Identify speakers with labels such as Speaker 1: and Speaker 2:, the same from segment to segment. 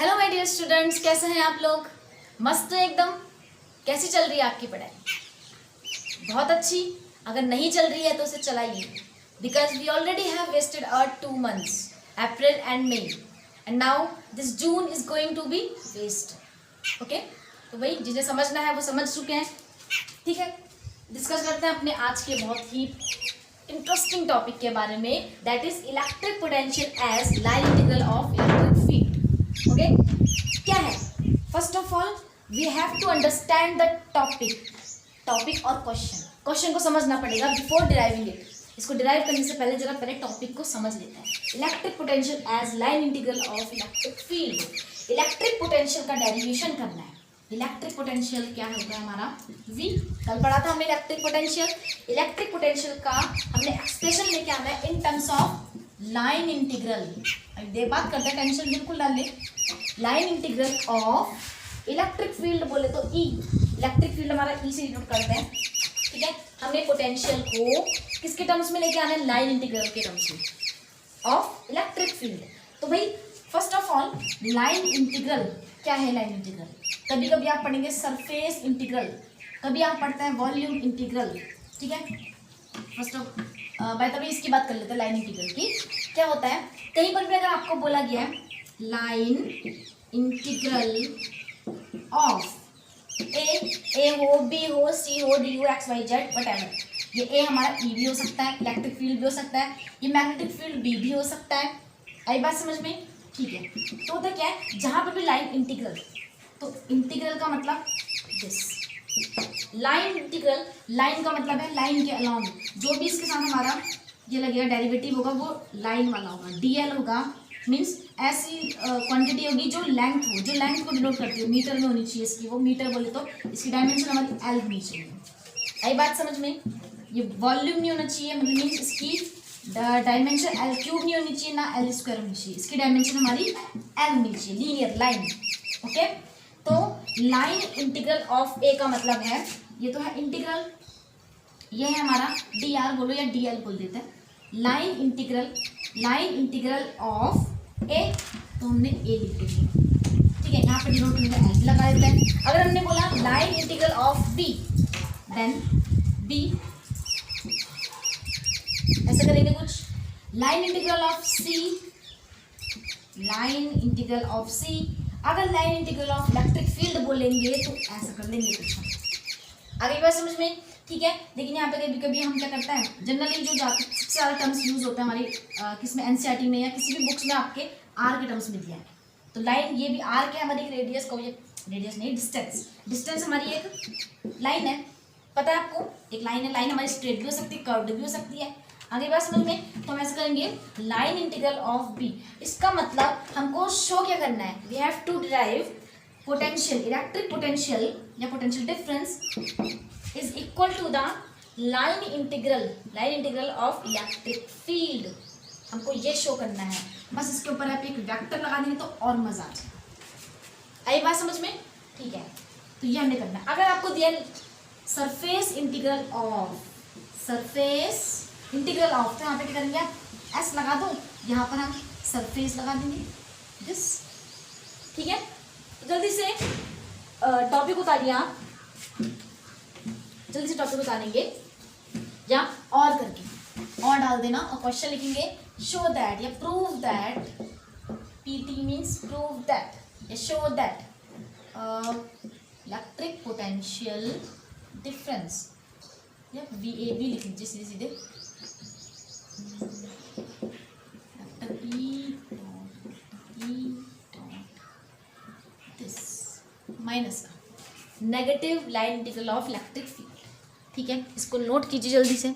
Speaker 1: Hello my dear students, कैसे हैं आप लोग? मस्त है एकदम। कैसी चल रही है आपकी पढ़ाई? बहुत अच्छी। अगर नहीं चल रही है तो उसे चलाइए, because we already have wasted our 2 months, April and May, and now this June is going to be waste. Okay, तो भाई जिन्हें समझना है वो समझ चुके हैं। ठीक है, डिस्कस करते हैं अपने आज के बहुत ही इंटरेस्टिंग टॉपिक के बारे में, that is electric potential as line integral of electric field. Okay, क्या है? First of all we have to understand the topic और क्वेश्चन को समझना पड़ेगा बिफोर डिराइविंग इट। इसको डिराइव करने से पहले जरा पहले टॉपिक को समझ लेते हैं। Electric potential as line integral of electric field. Electric potential का डेरिवेशन करना है। इलेक्ट्रिक पोटेंशियल क्या होगा हमारा? V। कल पढ़ा था हमने इलेक्ट्रिक पोटेंशियल। इलेक्ट्रिक पोटेंशियल का हमने एक्सप्रेशन लेके आना है इन टर्म्स ऑफ लाइन इंटीग्रल। अब बात करते हैं, टेंशन बिल्कुल डाल ले। Line integral of electric field बोले तो E। इलेक्ट्रिक फील्ड हमारा E से डिनोट करते हैं। ठीक है, हमने पोटेंशियल को किसके टर्म्स में लेके आना है? लाइन इंटीग्रल के टर्म्स में ऑफ इलेक्ट्रिक फील्ड। तो भाई first of all line integral क्या है? लाइन इंटीग्रल कभी कभी आप पढ़ेंगे सरफेस इंटीग्रल, कभी आप पढ़ते हैं वॉल्यूम इंटीग्रल। ठीक है, first of by the way इसकी बात कर लेते हैं लाइन इंटीग्रल की। क्या होता है, कहीं पर भी अगर आपको बोला गया है लाइन इंटीग्रल ऑफ ए हो, बी हो, सी हो, डी हो, एक्स वाई जेड वटेवर, ये ए हमारा ई भी हो सकता है, इलेक्ट्रिक फील्ड भी हो सकता है, ये मैग्नेटिक फील्ड बी भी हो सकता है। आई बात समझ में? ठीक है, तो होता क्या है, जहाँ पर भी लाइन इंटीग्रल, तो इंटीग्रल का मतलब दिस लाइन इंटीग्रल। लाइन का मतलब है लाइन के अलोंग, जो भी इसके साथ हमारा ये लगेगा डेरिवेटिव होगा वो लाइन वाला होगा। डीएल होगा, मीन्स ऐसी क्वांटिटी होगी जो लेंथ हो, जो लेंथ को डिनोट करती हो, मीटर में होनी चाहिए इसकी। वो मीटर बोले तो इसकी डायमेंशन हमारी एल होनी चाहिए। आई बात समझ में? ये वॉल्यूम नहीं होना चाहिए, मतलब मीन्स इसकी डायमेंशन एल क्यूब नहीं होनी चाहिए, ना एल स्क्वायर होनी चाहिए। इसकी डायमेंशन हमारी एल होनी चाहिए, लीनियर लाइन। ओके, तो लाइन इंटीग्रल ऑफ ए का मतलब है, ये तो है इंटीग्रल, ये है हमारा डी आर बोलो या डी एल बोल देते हैं। लाइन इंटीग्रल ऑफ ए, तो हमने ए लिख दिया। ठीक है, यहाँ पे डिनोट करने का एल लगा देते हैं। अगर हमने बोला line integral of B, then B ऐसे करेंगे कुछ। Line integral of C, line integral of C. अगर line integral of electric field बोलेंगे तो ऐसा कर लेंगे कुछ। आगे बात समझ में? ठीक है, लेकिन यहाँ पे कभी कभी हम क्या करते हैं, जनरली जो सबसे ज़्यादा टर्म्स यूज होते हैं हमारी किसमें, एनसीईआरटी में या किसी भी बुक्स में आपके आर के टर्म्स में दिया है। तो लाइन, ये भी आर क्या है हमारी रेडियस को, ये रेडियस नहीं डिस्टेंस हमारी एक लाइन है। पता है आपको, एक लाइन है। लाइन हमारी स्ट्रेट भी हो सकती है, कर्व्ड भी हो सकती है। आगे बात समझ में? तो हम ऐसे करेंगे लाइन इंटीग्रल ऑफ बी। इसका मतलब हमको शो क्या करना है, we have to derive potential, electric potential या potential difference is equal to the line integral of electric field. हमको ये शो करना है। बस इसके ऊपर आप एक वेक्टर लगा देंगे तो और मजा आ जाए। आई बात समझ में? ठीक है, तो ये हमने करना है। अगर आपको दिया सरफेस इंटीग्रल ऑफ, तो यहाँ पे क्या करेंगे आप, एस लगा दो, यहाँ पर हम सरफेस लगा देंगे दिस। ठीक है, तो जल्दी से टॉपिक उतारिए आप, जल्दी से टॉपिक उतारेंगे या और करके और डाल देना और क्वेश्चन लिखेंगे शो दैट या prove that, PT means prove that या show that electric potential difference, या VAB लिख लीजिए सीधे सीधे, माइनस का negative line integral of electric field. ठीक है, इसको नोट कीजिए जल्दी से।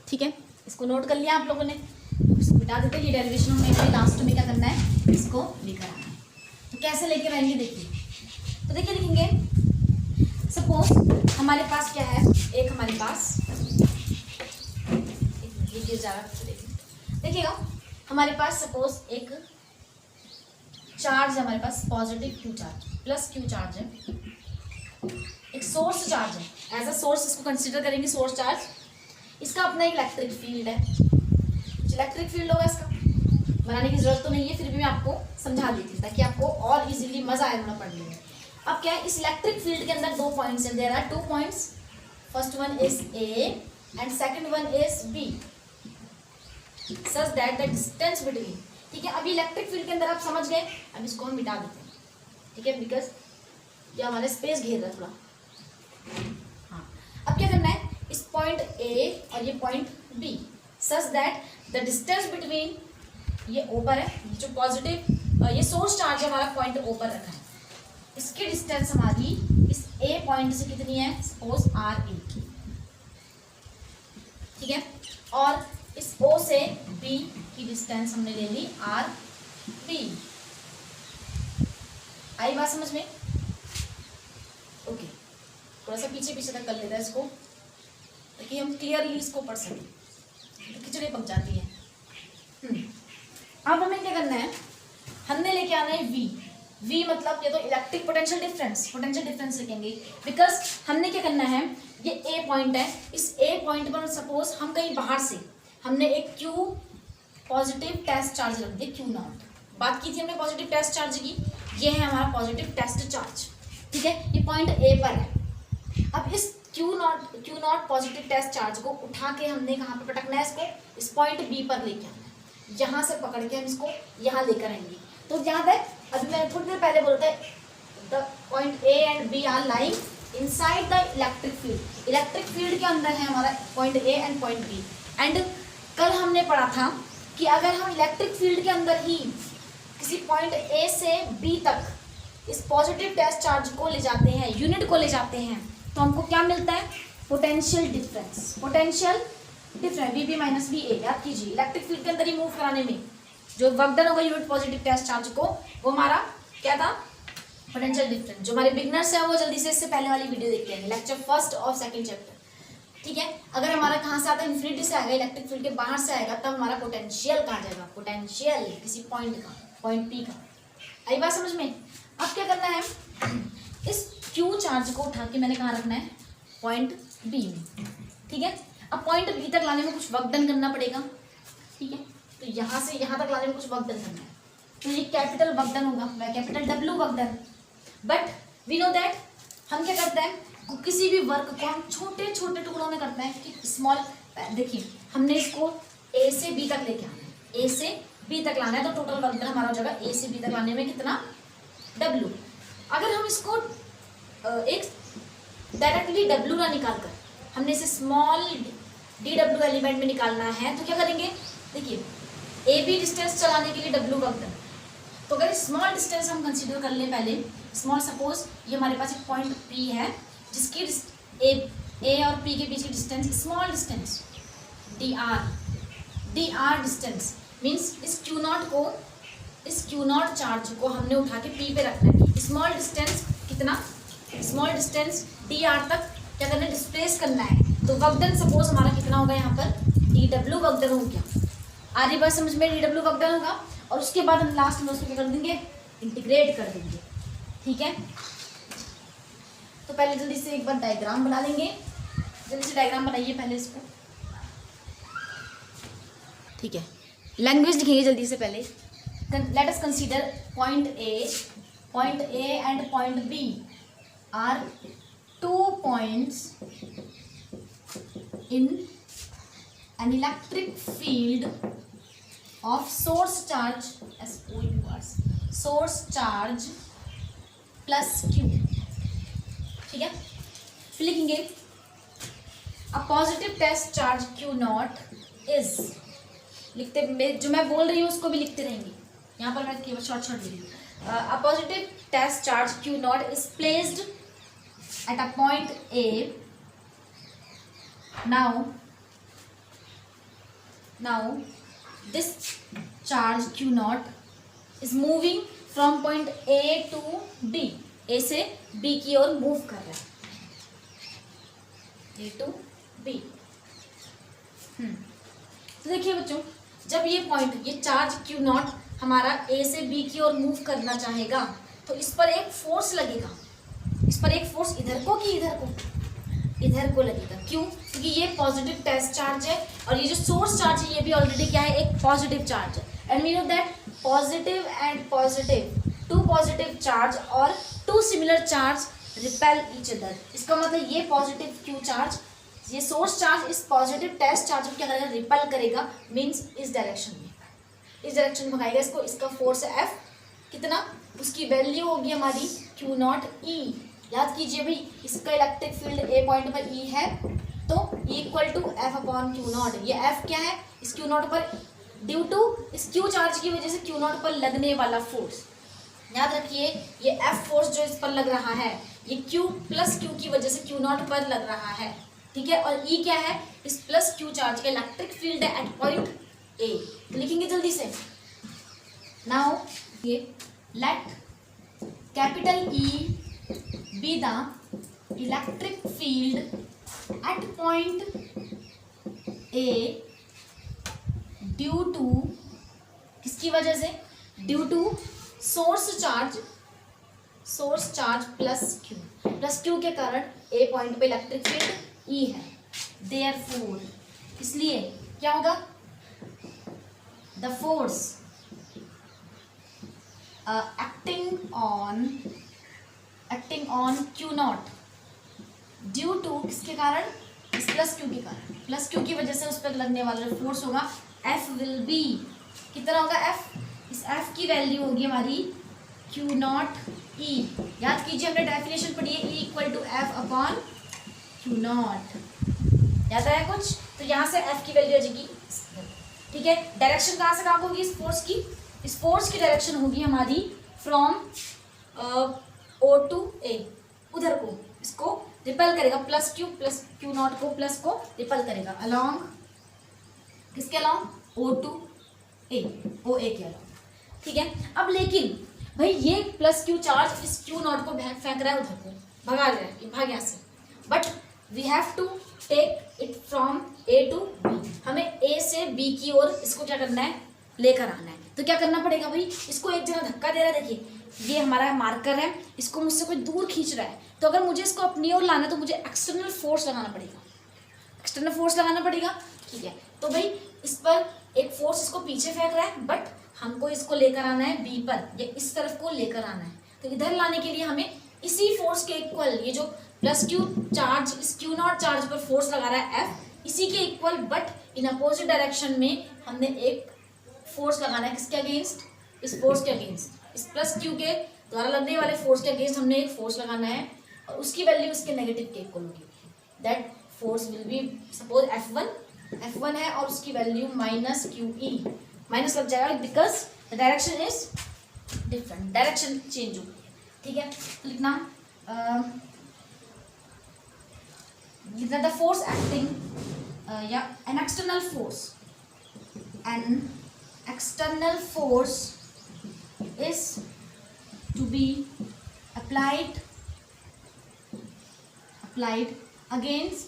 Speaker 1: ठीक है, इसको नोट कर लिया आप लोगों ने, इसको मिटा देते हैं। ये डेरिवेशन में लास्ट में क्या करना है, इसको लेकर आना है। तो कैसे लेकर आएंगे देखिए, तो देखिए लिखेंगे सपोज हमारे पास क्या है, एक हमारे पास देखिएगा, हमारे पास सपोज एक चार्ज है, हमारे पास positive Q charge plus Q charge है, एक सोर्स चार्ज है। एज अ सोर्स इसको कंसिडर करेंगे, सोर्स चार्ज। इसका अपना एक इलेक्ट्रिक फील्ड है, इलेक्ट्रिक फील्ड होगा इसका, बनाने की जरूरत तो नहीं है, फिर भी मैं आपको समझा देती हूँ ताकि आपको और इजीली मजा आए थोड़ा पढ़ने में। अब क्या है, इस इलेक्ट्रिक फील्ड के अंदर 2 पॉइंट्स हैं, there are 2 points, first one is A and second one is B, such that the distance between, ठीक है। अभी इलेक्ट्रिक फील्ड के अंदर आप समझ गए, अब इसको हम मिटा देते हैं, ठीक है, बिकॉज ये हमारे स्पेस घेर रहा है थोड़ा। हाँ, अब क्या करना है, इस पॉइंट ए और ये point B, such that the distance between, ये ऊपर है, जो पॉजिटिव ये सोर्स चार्ज हमारा पॉइंट ऊपर रखा है, इसकी डिस्टेंस हमारी इस ए पॉइंट से कितनी है, सपोज आर ए, ठीक है, और इस ओ से बी की डिस्टेंस हमने ले ली आर बी। आई बात समझ में? ओके, थोड़ा सा पीछे पीछे तक कर लेते हैं इसको ताकि हम क्लियरली इसको पढ़ सकें, तो खिचड़ी पक जाती है। अब हमें क्या करना है, हमने लेके आना है V मतलब ये तो इलेक्ट्रिक पोटेंशियल डिफरेंस लिखेंगे, बिकॉज हमने क्या करना है, ये A पॉइंट है, इस A पॉइंट पर सपोज हम कहीं बाहर से हमने एक Q पॉजिटिव टेस्ट चार्ज रख दिया, Q नॉट, बात की थी हमने पॉजिटिव टेस्ट चार्ज की, ये है हमारा पॉजिटिव टेस्ट चार्ज, ठीक है, ये पॉइंट A पर है। अब इस Q naught positive test charge को उठा के हमने कहाँ पर पटकना है, इसको इस पॉइंट B पर लेके आना है, यहाँ से पकड़ के हम इसको यहाँ लेकर आएंगे। तो याद है, अभी मैंने थोड़ी देर पहले बोला था, the point A and B are lying inside the electric field, electric field के अंदर है हमारा point A and point B. And कल हमने पढ़ा था कि अगर हम इलेक्ट्रिक फील्ड के अंदर ही किसी पॉइंट ए से बी तक इस पॉजिटिव टेस्ट चार्ज को ले जाते हैं, यूनिट को ले जाते हैं, तो हमको क्या मिलता है, potential difference V B minus V A. याद कीजिए, इलेक्ट्रिक फील्ड के अंदर ही मूव कराने में जो वर्क डन होगा यूनिट पॉजिटिव टेस्ट चार्ज को, वो हमारा क्या था, पोटेंशियल डिफरेंस। जो हमारे बिगनर्स हैं वो जल्दी से इससे पहले वाली वीडियो देख लेंगे, लेक्चर फर्स्ट और सेकंड चैप्टर, ठीक है। अगर हमारा कहाँ से आता है, इन्फिनिटी से आएगा, इलेक्ट्रिक फील्ड के बाहर से आएगा, तब हमारा पोटेंशियल कहाँ जाएगा, पोटेंशियल किसी पॉइंट का, पॉइंट पी का। आई बात समझ में? अब क्या करना है, इस क्यू चार्ज को उठा के मैंने कहाँ रखना है, पॉइंट बी में, ठीक है। अब पॉइंट बी तक लाने में कुछ वर्क डन करना पड़ेगा, ठीक है, तो यहाँ से यहाँ तक लाने में कुछ वर्क डन करना है, तो ये कैपिटल वर्क डन होगा, वह capital W work done. But we know that हम क्या करते हैं, किसी भी वर्क को हम छोटे छोटे टुकड़ों में करते हैं कि स्मॉल, देखिए हमने इसको ए से बी तक लेके आना है, ए से बी तक लाना है, तो टोटल वर्क डन हमारा हो जाएगा ए से बी तक लाने में कितना, डब्ल्यू। अगर हम इसको एक डायरेक्टली डब्ल्यू ना निकाल कर हमने इसे स्मॉल डी डब्ल्यू एलिमेंट में निकालना है, तो क्या करेंगे, देखिए ए बी डिस्टेंस चलाने के लिए डब्ल्यू वर्क डन, तो अगर स्मॉल डिस्टेंस हम कंसीडर कर लें पहले, स्मॉल सपोज ये हमारे पास एक पॉइंट पी है जिसकी ए और पी के बीच की distance, small distance D R distance means इस क्यू नॉट चार्ज को हमने उठा के पी पे रखना है। स्मॉल डिस्टेंस कितना, स्मॉल डिस्टेंस डी आर तक क्या करना है, डिस्प्लेस करना है, तो वर्क डन सपोज हमारा कितना होगा, यहाँ पर डी डब्ल्यू वर्क डन हो गया, आधी बात समझ में, डी डब्ल्यू वर्क डन होगा, और उसके बाद हम लास्ट में उसको क्या कर देंगे, इंटीग्रेट कर देंगे, ठीक है। तो पहले जल्दी से एक बार डायग्राम बना लेंगे, जल्दी से डायग्राम बनाइए पहले इसको, ठीक है, लैंग्वेज लिखेंगे जल्दी से पहले। Let us consider point A and point B are 2 points in an electric field of source charge plus q, ठीक है। फिर लिखेंगे a positive test charge q naught is, लिखते जो मैं बोल रही हूँ उसको भी लिखते रहेंगे, यहाँ पर मैं केवल शॉर्ट लिख रही हूँ। A positive test charge q naught is placed at a point A. Now this charge Q naught is moving from point A to B. A से B की ओर मूव कर रहा है, A to B। तो देखिए बच्चों, जब ये पॉइंट, ये चार्ज Q नॉट हमारा A से B की ओर मूव करना चाहेगा, तो इस पर एक फोर्स लगेगा, इस पर एक फोर्स इधर को कि इधर को लगेगा। क्यों? क्योंकि ये पॉजिटिव टेस्ट चार्ज है और ये जो सोर्स चार्ज है ये भी ऑलरेडी क्या है, एक पॉजिटिव चार्ज है। And we know that positive and positive, two positive charge और two similar charge repel each other. इसका मतलब ये पॉजिटिव क्यू चार्ज, ये सोर्स चार्ज इस पॉजिटिव टेस्ट चार्ज को क्या करेगा, रिपेल करेगा, मीन्स इस डायरेक्शन में, इस डायरेक्शन में भगाएगा इसको। इसका फोर्स है F, कितना, उसकी वैल्यू होगी हमारी Q नॉट E। याद कीजिए भाई, इसका इलेक्ट्रिक फील्ड A पॉइंट पर E है, तो equal to F upon Q naught. ये F क्या है, इस Q नॉट पर ड्यू टू इस Q चार्ज की वजह से Q नॉट पर लगने वाला फोर्स। याद रखिए ये F फोर्स जो इस पर लग रहा है, ये Q प्लस Q की वजह से Q नॉट पर लग रहा है, ठीक है। और E क्या है, इस प्लस Q चार्ज का इलेक्ट्रिक फील्ड है एट पॉइंट A। तो लिखेंगे जल्दी से, नाउ ये let capital E be the electric field at point A due to, किसकी वजह से, due to source charge plus Q के कारण A पॉइंट पे इलेक्ट्रिक फील्ड E है। देयरफॉर, इसलिए क्या होगा, the force acting on Q naught due to, किसके कारण, इस प्लस क्यू के कारण, प्लस क्यू की वजह से उस पर लगने वाला जो फोर्स होगा F विल बी, कितना होगा F, इस F की वैल्यू होगी हमारी Q नॉट E। याद कीजिए हमने डेफिनेशन पढ़ी है, E equal to F upon Q naught. याद आया कुछ, तो यहाँ से F की वैल्यू आ जाएगी, ठीक है। डायरेक्शन कहाँ से कहाँ होगी इस फोर्स की, इस फोर्स की डायरेक्शन होगी हमारी फ्रॉम O टू A, उधर को, इसको रिपेल करेगा, प्लस क्यू नॉट को, प्लस को रिपेल करेगा अलॉन्ग, किसके along, O to A, OA के अलॉन्ग, ठीक है। अब लेकिन भाई ये प्लस क्यू चार्ज इस क्यू नॉट को फेंक रहा है उधर को, भगा रहा है, भाग यहाँ से, but we have to take it from A to B। हमें A से B की ओर इसको क्या करना है, लेकर आना है। तो क्या करना पड़ेगा भाई, इसको एक जगह धक्का दे रहा है, देखिए ये हमारा मार्कर है, इसको मुझसे कोई दूर खींच रहा है, तो अगर मुझे इसको अपनी ओर लाना है तो मुझे एक्सटर्नल फोर्स लगाना पड़ेगा, ठीक है। तो भाई इस पर एक फोर्स इसको पीछे फेंक रहा है, बट हमको इसको लेकर आना है B पर, या इस तरफ को लेकर आना है। तो इधर लाने के लिए हमें इसी फोर्स के इक्वल, ये जो प्लस क्यू चार्ज इस क्यू नॉट चार्ज पर फोर्स लगा रहा है F, इसी के equal but in opposite direction में हमने एक फोर्स लगाना है, किसके अगेंस्ट, इस फोर्स के अगेंस्ट, इस प्लस क्यू के द्वारा लगने वाले फोर्स के अगेंस्ट हमने एक फोर्स लगाना है, और उसकी वैल्यू उसके नेगेटिव के इक्वल होगी। That force will be, suppose F1 है और उसकी वैल्यू माइनस QE, माइनस लग जाएगा because the direction is different, direction change होगी, ठीक है। तो लिखना द फोर्स एक्टिंग, या an external force is to be applied against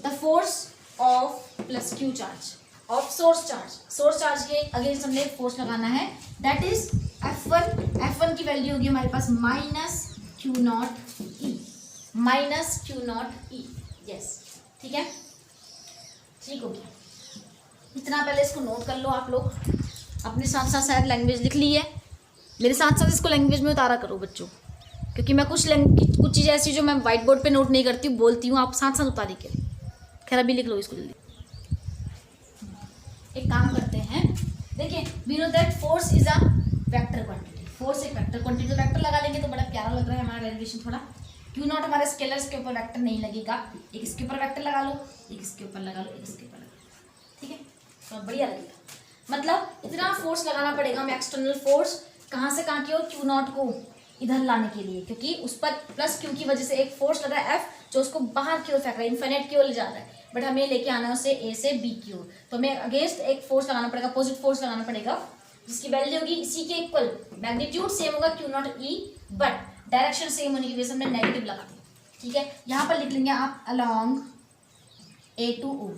Speaker 1: the force of plus q charge of source charge के against हमने एक फोर्स लगाना है, दैट इज F1 की वैल्यू होगी हमारे पास minus Q naught E, yes, ठीक है, ठीक हो गया। इतना पहले इसको नोट कर लो आप लोग, अपने साथ साथ शायद लैंग्वेज लिख ली है, मेरे साथ साथ इसको लैंग्वेज में उतारा करो बच्चों, क्योंकि मैं कुछ चीज़ें ऐसी जो मैं वाइट बोर्ड पे नोट नहीं करती हूँ, बोलती हूँ, आप साथ साथ उतारी के। खैर अभी लिख लो इसको जल्दी। एक काम करते हैं, देखिए we know that force is a vector quantity, force एक वेक्टर क्वांटिटी, तो वेक्टर लगा लेंगे तो बड़ा प्यारा लग रहा है हमारा डेरिवेशन थोड़ा। क्यू नॉट हमारे स्केलर्स के ऊपर वेक्टर नहीं लगेगा, एक इसके ऊपर वेक्टर लगा लो, एक इसके ऊपर लगा लो, एक इसके ऊपर लगा लो, ठीक है, तो बढ़िया लगेगा। मतलब इतना फोर्स लगाना पड़ेगा हमें, एक्सटर्नल फोर्स, कहाँ से कहाँ की ओर, क्यू नॉट को इधर लाने के लिए, क्योंकि उस पर प्लस क्यू की वजह से एक फोर्स लगा है F, जो उसको बाहर की ओर फेंक रहा है, इन्फिनिट की ओर ले जा रहा है, बट हमें लेके आना है उसे A से B की ओर, तो हमें अगेंस्ट एक फोर्स लगाना पड़ेगा, अपोजिट फोर्स लगाना पड़ेगा, जिसकी वैल्यू होगी इसी के इक्वल, मैग्नीट्यूड सेम होगा Q naught E, but direction same होने की वजह से हमने नेगेटिव लगा दिया, ठीक है। यहाँ पर लिख लेंगे आप along A to O,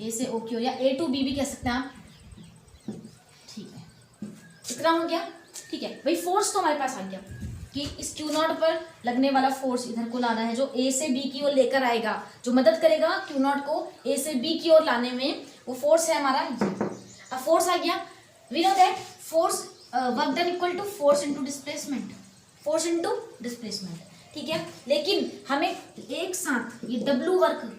Speaker 1: A से O की ओर, या A टू B भी कह सकते हैं आप, ठीक है, इतना हो गया, ठीक है। भाई फोर्स तो हमारे पास आ गया कि इस क्यू नॉट पर लगने वाला फोर्स इधर को लाना है, जो A से B की ओर लेकर आएगा, जो मदद करेगा क्यू नॉट को A से B की ओर लाने में, वो फोर्स है हमारा ये। अब फोर्स आ गया, we know that force work done equal to force into displacement, force into displacement, ठीक है। लेकिन हमें एक साथ ये डब्ल्यू वर्क,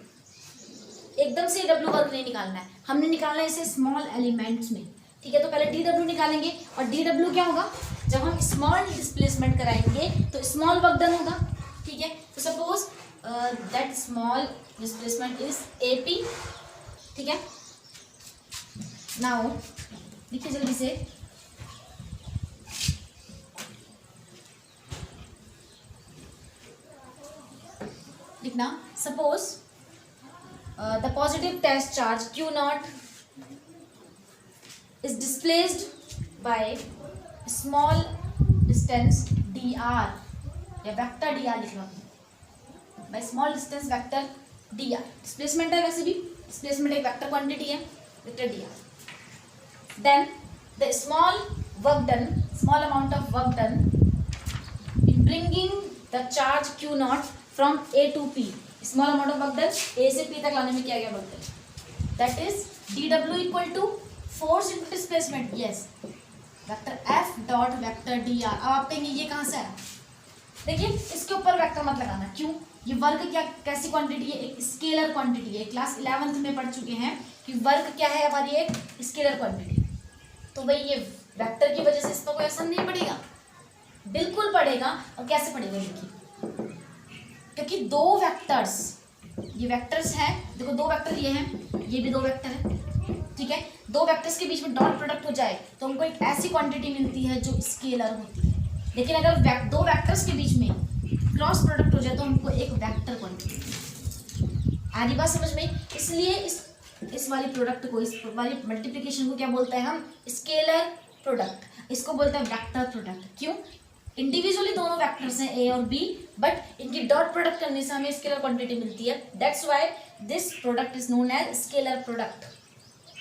Speaker 1: एकदम से डब्ल्यू वर्क नहीं निकालना है, हमने निकालना है इसे स्मॉल एलिमेंट्स में, ठीक है। तो पहले डी डब्ल्यू निकालेंगे, और डी डब्ल्यू क्या होगा, जब हम स्मॉल डिस्प्लेसमेंट कराएंगे तो स्मॉल वर्क डन होगा, ठीक है। तो suppose that small displacement is A P, ठीक है। नाउ देखिए जल्दी से, लिखना, suppose the positive test charge Q naught is displaced by small distance dr, या वेक्टर dr लिख लो, by small distance vector dr, displacement है, वैसे भी डिस्प्लेसमेंट एक वेक्टर क्वांटिटी है, vector dr, then the small work done, small amount of work done in bringing the charge q naught from a to p, small amount of work done a से p तक लाने में क्या गया work done, that is dw equal to force into displacement, yes, vector F dot vector D are. अब आप कहेंगे ये कहाँ से आया, देखिए इसके ऊपर वेक्टर मत लगाना, क्यों, ये वर्क क्या कैसी क्वांटिटी है, एक स्केलर क्वांटिटी है, क्लास 11th में पढ़ चुके हैं कि वर्क क्या है हमारी, एक स्केलर क्वांटिटी। तो भाई ये वेक्टर की वजह से इस पर कोई असर नहीं पड़ेगा, बिल्कुल पड़ेगा। और कैसे पड़ेगा, देखिए, क्योंकि दो वेक्टर्स, ये वेक्टर्स हैं, देखो दो वेक्टर ये हैं, ये भी दो वेक्टर है, ठीक है। दो वेक्टर्स के बीच में डॉट प्रोडक्ट हो जाए तो हमको एक ऐसी क्वांटिटी मिलती है जो स्केलर होती है। लेकिन अगर दो वेक्टर्स के बीच में क्रॉस प्रोडक्ट हो जाए तो हमको एक वेक्टर क्वांटिटी मिलती है। आ रही बात समझ में, इसलिए इस वाली प्रोडक्ट को, इस वाली मल्टीप्लिकेशन को क्या बोलते हैं हम, स्केलर प्रोडक्ट, इसको बोलते हैं वेक्टर प्रोडक्ट। क्यों, इंडिविजुअली दोनों वेक्टर्स हैं ए और बी, बट इनकी डॉट प्रोडक्ट करने से हमें स्केलर क्वांटिटी मिलती है, that's why this product is known as scalar product.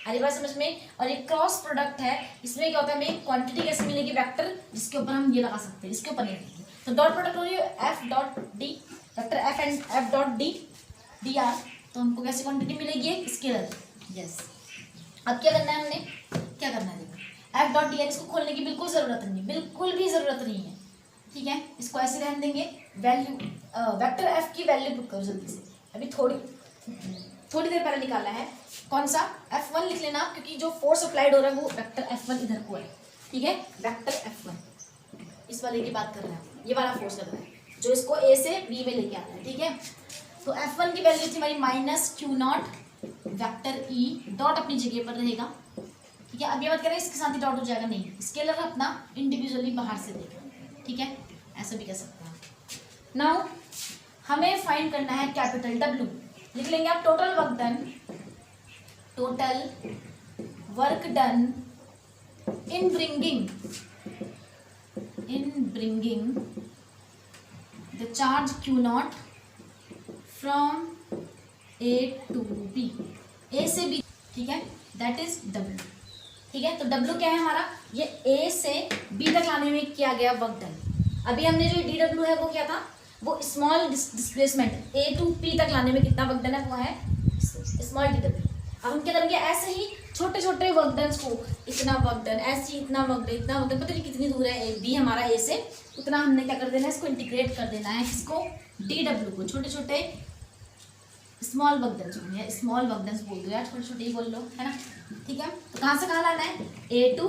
Speaker 1: अरे बात समझ में। और एक क्रॉस प्रोडक्ट है, इसमें क्या होता है, हमें क्वांटिटी कैसे मिलेगी, वेक्टर जिसके ऊपर हम ये लगा सकते हैं, इसके ऊपर नहीं रहेगी। तो डॉट प्रोडक्ट हो रही है F dot D, vector F and F dot D D R, तो हमको कैसी क्वांटिटी मिलेगी, स्केलर, यस। अब क्या करना है, हमने क्या करना है, देखो एफ डॉट डी आर, इसको खोलने की बिल्कुल ज़रूरत नहीं, बिल्कुल भी ज़रूरत नहीं है, ठीक है। इसको ऐसे रहने देंगे, वैल्यू वेक्टर एफ की वैल्यू पुट करो जल्दी से, अभी थोड़ी देर पहले निकाला है, कौन सा, F1 लिख लेना, क्योंकि जो फोर्स अप्लाइड हो रहा है वो वेक्टर F1 इधर को है, ठीक है, वेक्टर F1 इस वाले की बात कर रहा है, ये वाला फोर्स लग रहा है जो इसको A से B में लेके आता है, ठीक है। तो F1 की वैल्यू थी हमारी minus Q naught vector E, dot अपनी जगह पर रहेगा, ठीक है। अब ये मत करें इसके साथ ही डॉट हो जाएगा, नहीं, स्केलर अपना इंडिविजुअली बाहर से देगा, ठीक है, ऐसा भी कह सकते हैं। नाउ हमें फाइंड करना है कैपिटल W, लिख लेंगे आप total work done, total work done in bringing the charge Q naught from A to B, A से बी, ठीक है, दैट इज W, ठीक है। तो W क्या है हमारा, ये ए से बी तक लाने में किया गया वर्क डन। अभी हमने जो DW है वो क्या था, वो small displacement A to P तक लाने में कितना वर्क डन है, वो है स्मॉल DW। अब हम क्या करेंगे, ऐसे ही छोटे छोटे वर्क डन को, इतना वर्क डन, ऐसे ही इतना वर्क डन, इतना वर्क डन, पता नहीं कितनी दूर है बी हमारा ए से, उतना हमने क्या कर देना है, इसको इंटीग्रेट कर देना है, किसको, DW को, छोटे छोटे स्मॉल वर्क डन जो है, स्मॉल वर्क डन बोल दो यार, छोटे छोटे ही बोल लो, है ना, ठीक है। तो कहाँ से कहाँ लाना है, A to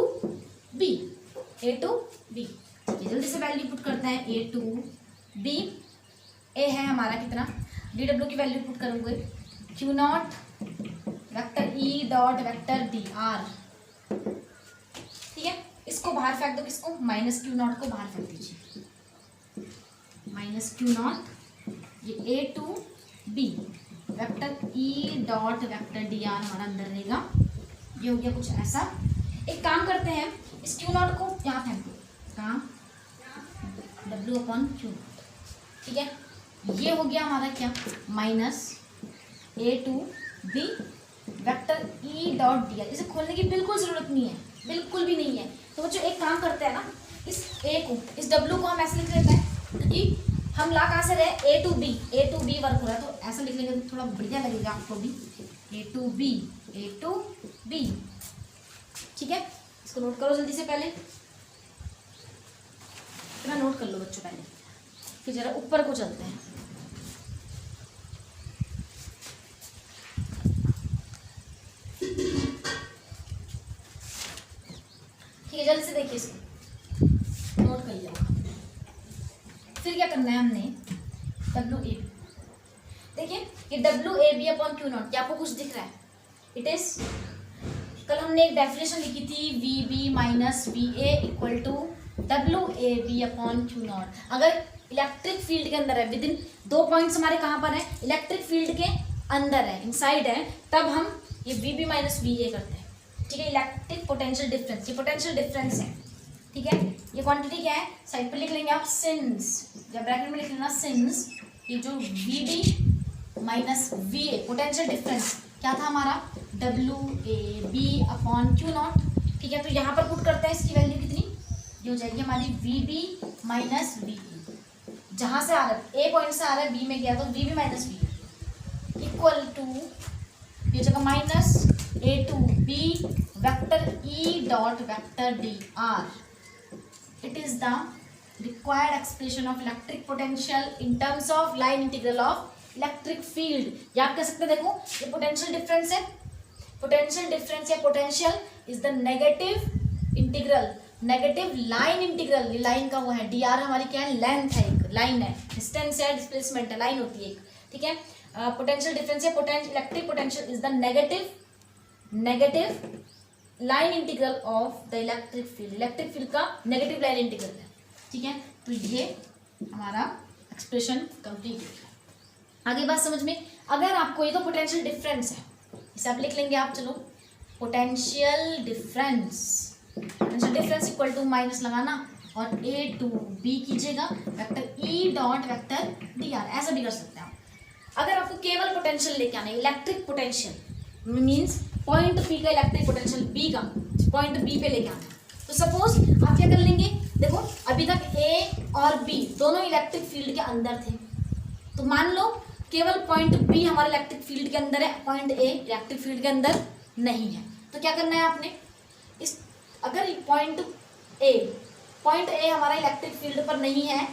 Speaker 1: B, A to B, ठीक है। जल्दी से वैल्यू पुट करते हैं, ए टू बी, ए है हमारा कितना, DW की वैल्यू पुट करूँगे, Q naught vector E dot vector D R, ठीक है। इसको बाहर फेंक दो, किसको, माइनस क्यू नॉट को बाहर फेंक दीजिए, माइनस क्यू नॉट, ये A to B vector E dot vector D R हमारा अंदर रहेगा, ये हो गया कुछ ऐसा। एक काम करते हैं, इस क्यू नॉट को यहाँ फेंक दो, कहाँ, W अपॉन क्यू नॉट, ठीक है। ये हो गया हमारा क्या, minus A to B vector E dot D R. इसे खोलने की बिल्कुल ज़रूरत नहीं है, बिल्कुल भी नहीं है। तो बच्चों एक काम करते हैं ना, इस A को, इस W को हम ऐसे लिख लेते हैं, क्योंकि हम ला कहाँ से रहे, ए टू बी वर्क हो रहा है, तो ऐसा लिख लेंगे तो थोड़ा बढ़िया लगेगा आपको भी, ए टू बी ठीक है, इसको नोट करो जल्दी से, पहले इतना नोट कर लो बच्चों पहले, फिर जरा ऊपर को चलते हैं। ठीक है, जल्दी से देखिए इसको, नोट कर लिया। फिर क्या करना है हमने, डब्ल्यू ए बी, देखिए ये W A B upon Q naught, क्या आपको कुछ दिख रहा है? इट इज, कल हमने एक डेफिनेशन लिखी थी, V B minus V A equal to W A B upon Q naught. अगर इलेक्ट्रिक फील्ड के अंदर है, विद इन 2 पॉइंट्स हमारे कहाँ पर है, इलेक्ट्रिक फील्ड के अंदर है, इनसाइड है, तब हम ये V B minus V A करते हैं। ठीक है, इलेक्ट्रिक पोटेंशियल डिफरेंस, ये पोटेंशियल डिफरेंस है। ठीक है, ये क्वांटिटी क्या है, साइड पर लिख लेंगे आप, सिंस, जब ब्रैकेट में लिख लेना सिंस, ये जो V B minus V A potential difference क्या था हमारा, W A B upon Q naught. ठीक है, तो यहाँ पर पुट करते हैं, इसकी वैल्यू कितनी, ये हो जाएगी हमारी V B minus V A, जहाँ से आ रहा है, ए पॉइंट से आ रहा है, बी में गया तो V B minus V A equal to, ये जगह minus A to B vector E dot vector D R. It is the required expression of electric potential in terms of line integral of electric field. या आप कह सकते हैं, देखो ये potential difference है, पोटेंशियल डिफरेंस या potential is the negative integral, negative line integral, ये लाइन का वो है, डी आर हमारी क्या है, लेंथ है, एक लाइन है, डिस्टेंस है, डिस्प्लेसमेंट है, लाइन होती है एक। ठीक है, पोटेंशियल डिफरेंस या electric potential is the negative line integral of the electric field, electric field का नेगेटिव लाइन इंटीग्रल है। ठीक है, तो ये हमारा एक्सप्रेशन कंप्लीट है। आगे बात समझ में, अगर आपको, ये तो पोटेंशियल डिफरेंस है, इसे आप लिख लेंगे आप, चलो potential difference equal to minus लगाना और ए टू बी कीजिएगा vector E dot vector D R, ऐसा भी कर सकते हैं आप। अगर आपको केवल पोटेंशियल लेके आना है, electric potential means point P का इलेक्ट्रिक पोटेंशियल बी का पॉइंट बी पे लेके आना है, तो सपोज आप क्या कर लेंगे, देखो अभी तक ए और बी दोनों इलेक्ट्रिक फील्ड के अंदर थे, तो मान लो केवल पॉइंट बी हमारे इलेक्ट्रिक फील्ड के अंदर है, पॉइंट ए इलेक्ट्रिक फील्ड के अंदर नहीं है, तो क्या करना है आपने, इस अगर पॉइंट ए हमारा इलेक्ट्रिक फील्ड पर नहीं है,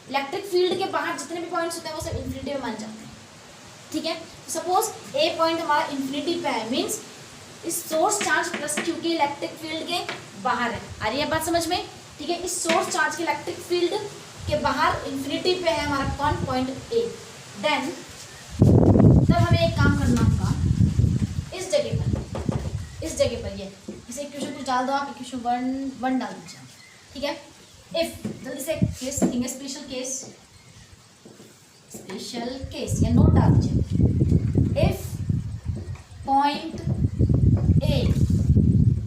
Speaker 1: इलेक्ट्रिक फील्ड के बाहर जितने भी पॉइंट्स होते हैं वो सब इन्फिनिटी में मान जाते हैं। ठीक है, सपोज ए पॉइंट हमारा इन्फिनिटी पे है, मीन्स इस सोर्स चार्ज प्लस क्यू के इलेक्ट्रिक फील्ड के बाहर है, आ रही है बात समझ में। ठीक है, इस सोर्स चार्ज के इलेक्ट्रिक फील्ड के बाहर इन्फिनिटी पे है हमारा कौन, पॉइंट ए, देन तब हमें एक काम करना होगा, इस जगह पर ये इसे इक्वेशन को डाल दो आप, इक्वेशन 1 डाल दीजिए। ठीक है, इफ, जल्दी से केस लिखेंगे, स्पेशल केस या नोट डाल दीजिए, if point A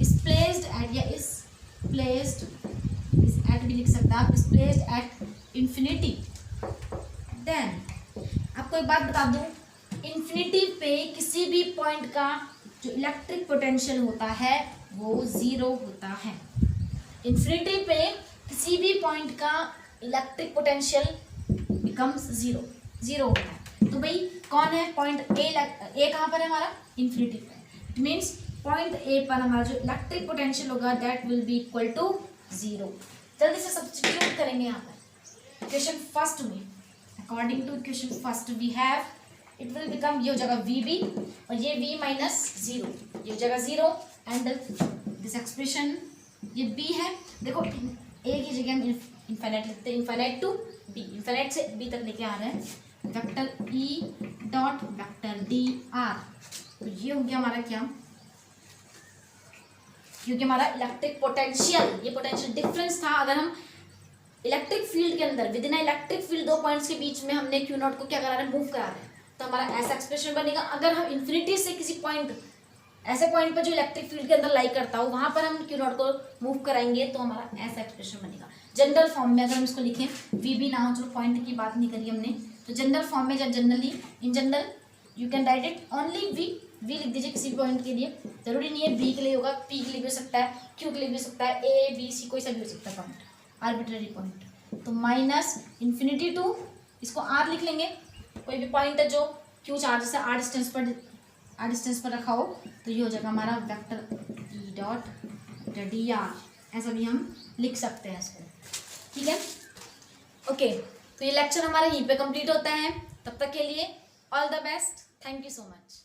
Speaker 1: is placed at, या इज प्लेस्ड, इज एट भी लिख सकते हैं आप, is placed at infinity, then आपको एक बात बता दूं, इंफिनिटी पे किसी भी पॉइंट का जो इलेक्ट्रिक पोटेंशियल होता है वो 0 होता है। इंफिनिटी पे किसी भी पॉइंट का इलेक्ट्रिक पोटेंशियल बिकम्स 0 होता है। तो भाई कौन है पॉइंट ए कहाँ पर है हमारा, इंफिनिटी पे, मीन्स पॉइंट ए पर हमारा जो इलेक्ट्रिक पोटेंशियल होगा that will be equal to 0। जल्दी से सब्स्टिट्यूट करेंगे यहाँ पर इक्वेशन फर्स्ट में, according to equation first we have, it will become, ये हो जाएगा वी बी और ये v माइनस 0, ये हो जाएगा 0 एंड दिस एक्सप्रेशन ये b है। देखो a की जगह हम इनफाइनाइट लिखते हैं, इनफाइनाइट टू b, इनफाइनाइट से b तक लेके आ रहे हैं, vector e dot vector D are, तो ये हो गया हमारा क्या, क्योंकि हमारा इलेक्ट्रिक पोटेंशियल, ये पोटेंशियल डिफरेंस था। अगर हम इलेक्ट्रिक फील्ड के अंदर with in electric field 2 points के बीच में हमने क्यू नॉट को क्या करा रहे हैं, मूव करा रहे हैं, तो हमारा ऐसा एक्सप्रेशन बनेगा। अगर हम इन्फिनिटी से किसी पॉइंट, ऐसे पॉइंट पर जो इलेक्ट्रिक फील्ड के अंदर लाई करता हो वहां पर हम क्यू नॉट को मूव कराएंगे तो हमारा ऐसा एक्सप्रेशन बनेगा। जनरल फॉर्म में अगर हम इसको लिखें, वी बी ना हो, जो पॉइंट की बात नहीं करी हमने, तो जनरल फॉर्म में, generally in general you can write it only V लिख दीजिए किसी भी पॉइंट के लिए, जरूरी नहीं है बी के लिए होगा, पी के लिए भी हो सकता है, क्यू के लिए भी हो सकता है, ए बी सी कोई सा भी हो सकता है पॉइंट, आर्बिट्ररी पॉइंट। तो माइनस इन्फिनिटी टू, इसको आर लिख लेंगे, कोई भी पॉइंट है जो क्यू चार्ज से आर डिस्टेंस पर रखा हो, तो ये हो जाएगा हमारा vector E dot meter DR, ऐसा भी हम लिख सकते हैं इसको। ठीक है, ओके। तो ये लेक्चर हमारा यहीं पे कंप्लीट होता है। तब तक के लिए all the best, thank you so much.